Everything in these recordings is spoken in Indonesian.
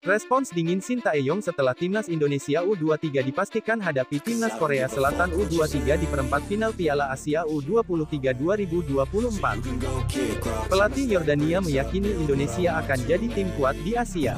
Respons dingin Shin Tae-yong setelah timnas Indonesia U23 dipastikan hadapi timnas Korea Selatan U23 di perempat final Piala Asia U23 2024. Pelatih Yordania meyakini Indonesia akan jadi tim kuat di Asia.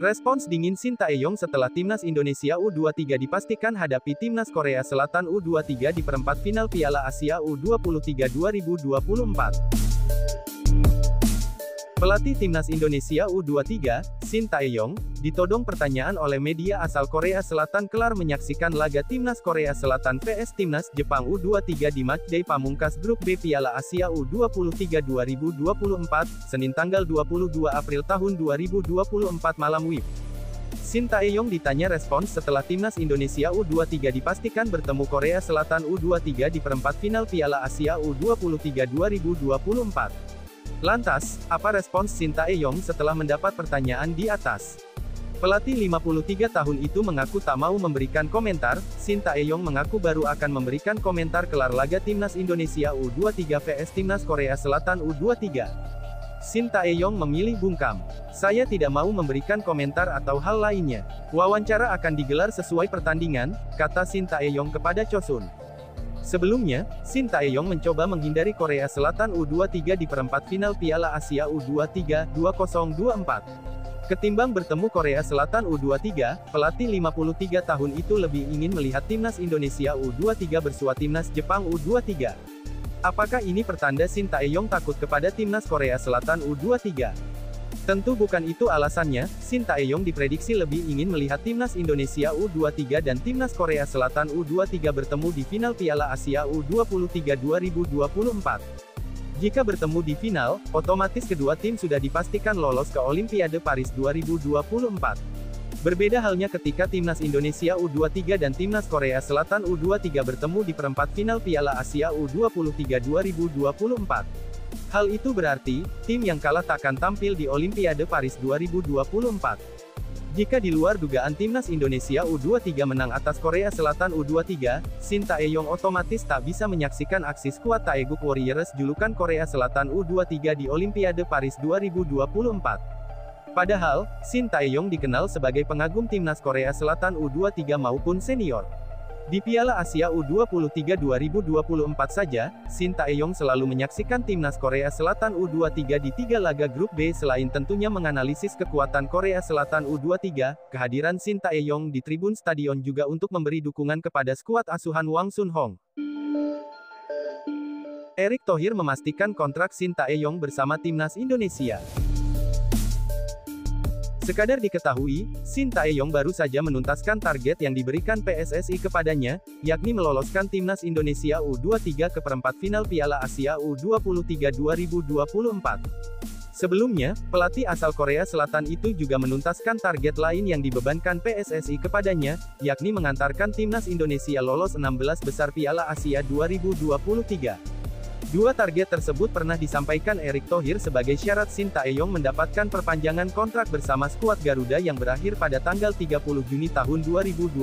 Respons dingin Shin Tae-yong setelah timnas Indonesia U23 dipastikan hadapi timnas Korea Selatan U23 di perempat final Piala Asia U23 2024. Pelatih timnas Indonesia U23, Shin Tae-yong, ditodong pertanyaan oleh media asal Korea Selatan kelar menyaksikan laga timnas Korea Selatan vs timnas Jepang U23 di matchday pamungkas grup B Piala Asia U23 2024, Senin tanggal 22 April tahun 2024 malam WIB. Shin Tae-yong ditanya respons setelah timnas Indonesia U23 dipastikan bertemu Korea Selatan U23 di perempat final Piala Asia U23 2024. Lantas, apa respons Shin Tae-yong setelah mendapat pertanyaan di atas? Pelatih 53 tahun itu mengaku tak mau memberikan komentar. Shin Tae-yong mengaku baru akan memberikan komentar kelar laga timnas Indonesia U23 vs timnas Korea Selatan U23. Shin Tae-yong memilih bungkam. Saya tidak mau memberikan komentar atau hal lainnya. Wawancara akan digelar sesuai pertandingan, kata Shin Tae-yong kepada Chosun. Sebelumnya, Shin Tae-yong mencoba menghindari Korea Selatan U23 di perempat final Piala Asia U23 2024. Ketimbang bertemu Korea Selatan U23, pelatih 53 tahun itu lebih ingin melihat timnas Indonesia U23 bersua timnas Jepang U23. Apakah ini pertanda Shin Tae-yong takut kepada timnas Korea Selatan U23? Tentu bukan itu alasannya. Shin Tae-yong diprediksi lebih ingin melihat timnas Indonesia U23 dan timnas Korea Selatan U23 bertemu di final Piala Asia U23 2024. Jika bertemu di final, otomatis kedua tim sudah dipastikan lolos ke Olimpiade Paris 2024. Berbeda halnya ketika timnas Indonesia U23 dan timnas Korea Selatan U23 bertemu di perempat final Piala Asia U23 2024. Hal itu berarti, tim yang kalah takkan tampil di Olimpiade Paris 2024. Jika di luar dugaan timnas Indonesia U23 menang atas Korea Selatan U23, Shin Tae-yong otomatis tak bisa menyaksikan aksi skuad Taeguk Warriors julukan Korea Selatan U23 di Olimpiade Paris 2024. Padahal, Shin Tae-yong dikenal sebagai pengagum timnas Korea Selatan U23 maupun senior. Di Piala Asia U23 2024 saja, Shin Tae-yong selalu menyaksikan timnas Korea Selatan U23 di 3 laga grup B. Selain tentunya menganalisis kekuatan Korea Selatan U23, kehadiran Shin Tae-yong di tribun stadion juga untuk memberi dukungan kepada skuad asuhan Hwang Sun-hong. Erick Thohir memastikan kontrak Shin Tae-yong bersama timnas Indonesia. Sekadar diketahui, Shin Tae-yong baru saja menuntaskan target yang diberikan PSSI kepadanya, yakni meloloskan timnas Indonesia U23 ke perempat final Piala Asia U23 2024. Sebelumnya, pelatih asal Korea Selatan itu juga menuntaskan target lain yang dibebankan PSSI kepadanya, yakni mengantarkan timnas Indonesia lolos 16 besar Piala Asia 2023. Dua target tersebut pernah disampaikan Erick Thohir sebagai syarat Shin Tae-yong mendapatkan perpanjangan kontrak bersama skuad Garuda yang berakhir pada tanggal 30 Juni tahun 2024.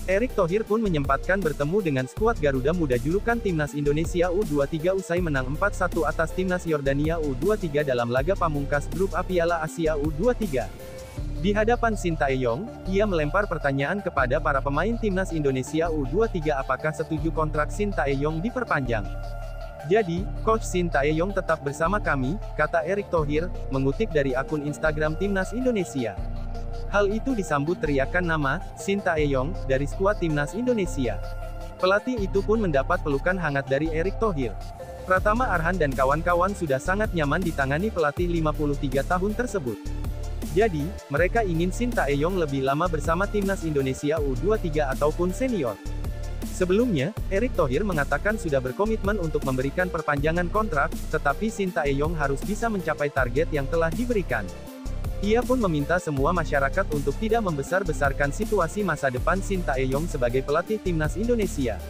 Erick Thohir pun menyempatkan bertemu dengan skuad Garuda Muda julukan timnas Indonesia U23 usai menang 4-1 atas timnas Yordania U23 dalam laga pamungkas grup A Piala Asia U23. Di hadapan Shin Tae-yong, ia melempar pertanyaan kepada para pemain timnas Indonesia U23 apakah setuju kontrak Shin Tae-yong diperpanjang. Jadi, Coach Shin Tae-yong tetap bersama kami, kata Erick Thohir, mengutip dari akun Instagram Timnas Indonesia. Hal itu disambut teriakan nama Shin Tae-yong dari skuad Timnas Indonesia. Pelatih itu pun mendapat pelukan hangat dari Erick Thohir. Pratama Arhan dan kawan-kawan sudah sangat nyaman ditangani pelatih 53 tahun tersebut. Jadi, mereka ingin Shin Tae-yong lebih lama bersama timnas Indonesia U23 ataupun senior. Sebelumnya, Erick Thohir mengatakan sudah berkomitmen untuk memberikan perpanjangan kontrak, tetapi Shin Tae-yong harus bisa mencapai target yang telah diberikan. Ia pun meminta semua masyarakat untuk tidak membesar-besarkan situasi masa depan Shin Tae-yong sebagai pelatih timnas Indonesia.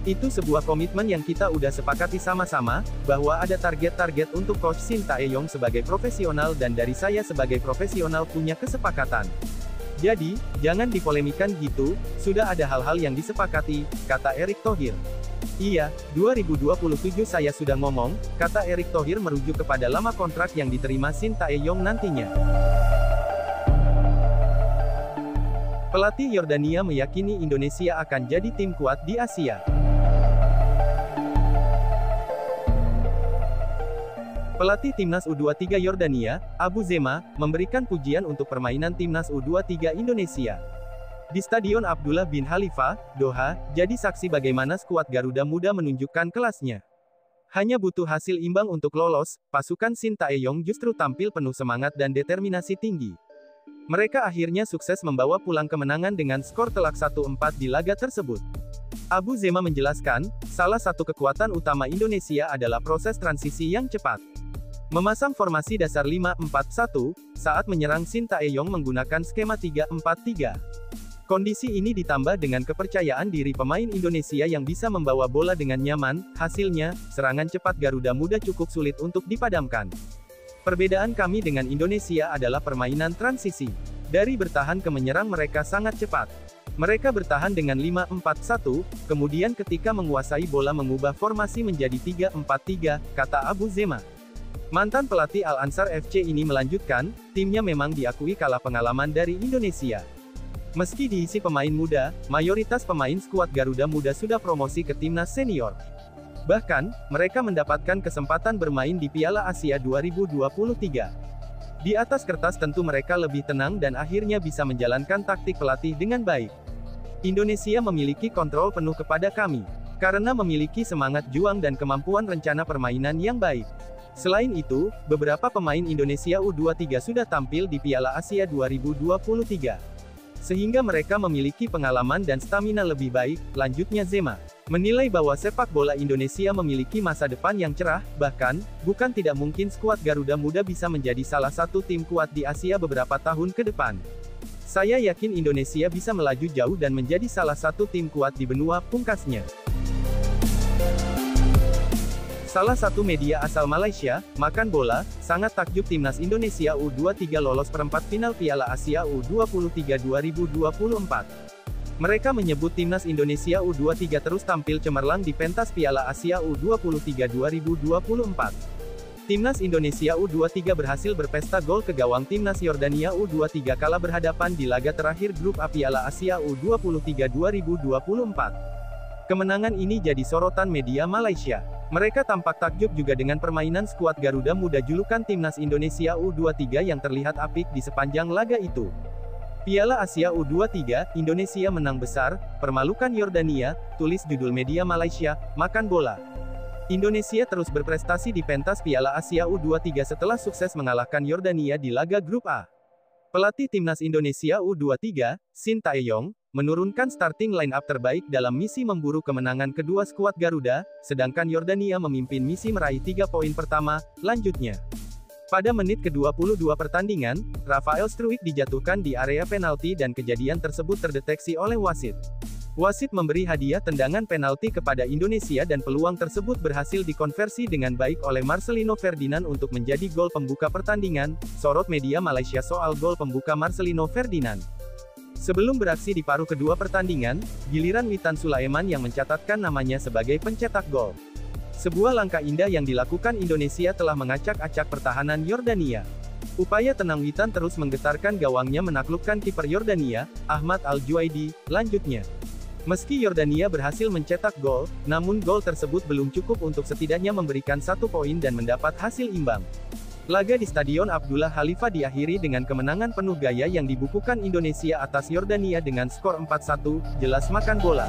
Itu sebuah komitmen yang kita udah sepakati sama-sama, bahwa ada target-target untuk Coach Shin Tae-yong sebagai profesional dan dari saya sebagai profesional punya kesepakatan. Jadi, jangan dipolemikan gitu, sudah ada hal-hal yang disepakati, kata Erick Thohir. Iya, 2027 saya sudah ngomong, kata Erick Thohir merujuk kepada lama kontrak yang diterima Shin Tae-yong nantinya. Pelatih Yordania meyakini Indonesia akan jadi tim kuat di Asia. Pelatih Timnas U23 Yordania, Abu Zema, memberikan pujian untuk permainan Timnas U23 Indonesia. Di Stadion Abdullah bin Khalifa, Doha, jadi saksi bagaimana skuad Garuda Muda menunjukkan kelasnya. Hanya butuh hasil imbang untuk lolos, pasukan Shin Tae-yong justru tampil penuh semangat dan determinasi tinggi. Mereka akhirnya sukses membawa pulang kemenangan dengan skor telak 1-4 di laga tersebut. Abu Zema menjelaskan, salah satu kekuatan utama Indonesia adalah proses transisi yang cepat. Memasang formasi dasar 5-4-1, saat menyerang Shin Tae-yong menggunakan skema 3-4-3. Kondisi ini ditambah dengan kepercayaan diri pemain Indonesia yang bisa membawa bola dengan nyaman, hasilnya, serangan cepat Garuda Muda cukup sulit untuk dipadamkan. Perbedaan kami dengan Indonesia adalah permainan transisi. Dari bertahan ke menyerang mereka sangat cepat. Mereka bertahan dengan 5-4-1, kemudian ketika menguasai bola mengubah formasi menjadi 3-4-3, kata Abu Zema. Mantan pelatih Al-Ansar FC ini melanjutkan, timnya memang diakui kalah pengalaman dari Indonesia. Meski diisi pemain muda, mayoritas pemain skuad Garuda Muda sudah promosi ke timnas senior. Bahkan, mereka mendapatkan kesempatan bermain di Piala Asia 2023. Di atas kertas tentu mereka lebih tenang dan akhirnya bisa menjalankan taktik pelatih dengan baik. Indonesia memiliki kontrol penuh kepada kami, karena memiliki semangat juang dan kemampuan rencana permainan yang baik. Selain itu, beberapa pemain Indonesia U23 sudah tampil di Piala Asia 2023. Sehingga mereka memiliki pengalaman dan stamina lebih baik, lanjutnya Zema. Menilai bahwa sepak bola Indonesia memiliki masa depan yang cerah, bahkan, bukan tidak mungkin skuad Garuda Muda bisa menjadi salah satu tim kuat di Asia beberapa tahun ke depan. Saya yakin Indonesia bisa melaju jauh dan menjadi salah satu tim kuat di benua, pungkasnya. Salah satu media asal Malaysia, Makan Bola, sangat takjub timnas Indonesia U23 lolos perempat final Piala Asia U23 2024. Mereka menyebut timnas Indonesia U23 terus tampil cemerlang di pentas Piala Asia U23 2024. Timnas Indonesia U23 berhasil berpesta gol ke gawang timnas Yordania U23 kala berhadapan di laga terakhir grup A Piala Asia U23 2024. Kemenangan ini jadi sorotan media Malaysia. Mereka tampak takjub juga dengan permainan skuad Garuda Muda julukan Timnas Indonesia U23 yang terlihat apik di sepanjang laga itu. Piala Asia U23, Indonesia menang besar, permalukan Yordania, tulis judul media Malaysia, Makan Bola. Indonesia terus berprestasi di pentas Piala Asia U23 setelah sukses mengalahkan Yordania di laga grup A. Pelatih Timnas Indonesia U23, Shin Tae-yong, menurunkan starting line-up terbaik dalam misi memburu kemenangan kedua skuad Garuda, sedangkan Yordania memimpin misi meraih 3 poin pertama, lanjutnya. Pada menit ke-22 pertandingan, Rafael Struijk dijatuhkan di area penalti dan kejadian tersebut terdeteksi oleh wasit. Wasit memberi hadiah tendangan penalti kepada Indonesia dan peluang tersebut berhasil dikonversi dengan baik oleh Marcelino Ferdinand untuk menjadi gol pembuka pertandingan, sorot media Malaysia soal gol pembuka Marcelino Ferdinand. Sebelum beraksi di paruh kedua pertandingan, giliran Witan Sulaiman yang mencatatkan namanya sebagai pencetak gol. Sebuah langkah indah yang dilakukan Indonesia telah mengacak-acak pertahanan Yordania. Upaya tenang Witan terus menggetarkan gawangnya menaklukkan kiper Yordania, Ahmad Al-Juaidi, lanjutnya. Meski Yordania berhasil mencetak gol, namun gol tersebut belum cukup untuk setidaknya memberikan 1 poin dan mendapat hasil imbang. Laga di Stadion Abdullah Khalifa diakhiri dengan kemenangan penuh gaya yang dibukukan Indonesia atas Yordania dengan skor 4-1, jelas Makan Bola.